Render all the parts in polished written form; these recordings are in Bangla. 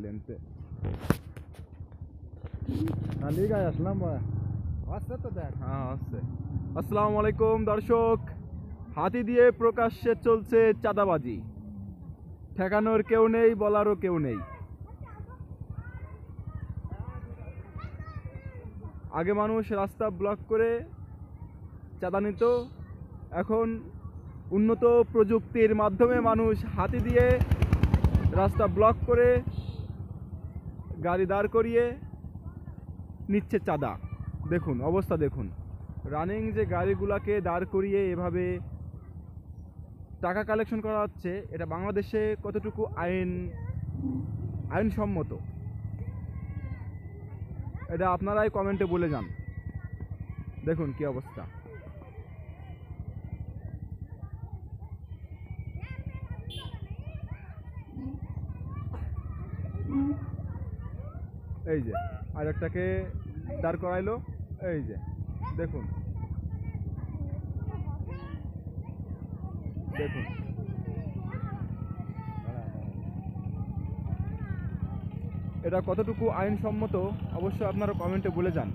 খালি আনতে খালি গায়ে আসলাম আসছে তো দেখ। হ্যাঁ আসছে। আসসালামু আলাইকুম দর্শক, হাতি দিয়ে প্রকাশ্যে চলছে চাঁদাবাজি। ঠেকানোর কেউ নেই, বলারও কেউ নেই। আগে মানুষ রাস্তা ব্লক করে চাঁদা নিত, এখন উন্নত প্রযুক্তির মাধ্যমে মানুষ হাতি দিয়ে রাস্তা ব্লক করে গাড়ি দাঁড় করিয়ে নিচ্ছে চাঁদা। দেখুন অবস্থা, দেখুন রানিং যে গাড়িগুলোকে দাঁড় করিয়ে এভাবে টাকা কালেকশন করা হচ্ছে, এটা বাংলাদেশে কতটুকু আইনসম্মত এটা আপনারাই কমেন্টে বলে যান। দেখুন কি অবস্থা। এই যে আরেকটাকে দাঁড় করাইলো, এই যে দেখুন দেখুন এটা কতটুকু আইনসম্মত অবশ্যই আপনারা কমেন্টে বলে যান।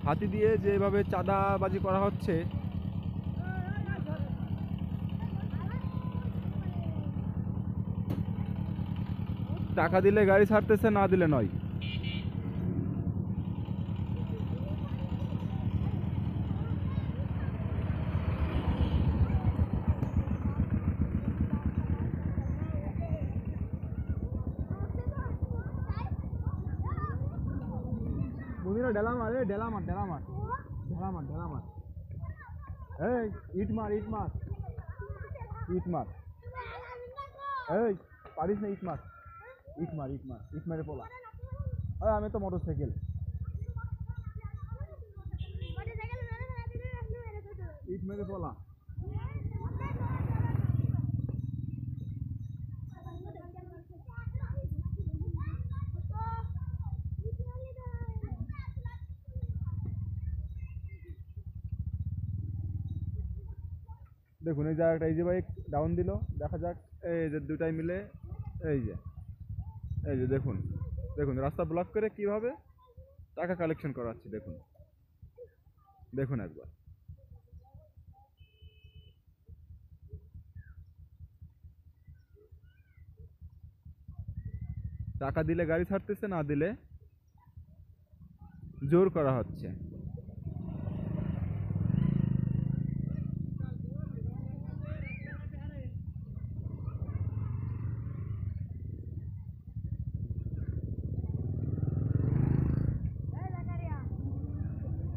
হাতি দিয়ে যেভাবে চাঁদাবাজি করা হচ্ছে, টাকা দিলে গাড়ি ছাড়তেছে, না দিলে নয়। ঢেলা মার, ঢেলা মার, ঢেলা মার, ঢেলা মার, ঢেলা মার, এই ইট মার, ইট মার, ইট মার, এই পারিস না, ইট মার, ইট মার, ইট মার, ইট মেরে পোলা। আরে আমি তো মোটর সাইকেল, ইট মেরে পোলা। দেখুন এই জায়গাটা, এই যে বাইক ডাউন দিল, দেখা যাক এই যে দুটাই মিলে, এই যে এই যে দেখুন দেখুন রাস্তা ব্লক করে কিভাবে টাকা কালেকশন করা হচ্ছে। দেখুন দেখুন একবার। টাকা দিলে গাড়ি ছাড়তেছে, না দিলে জোর করা হচ্ছে।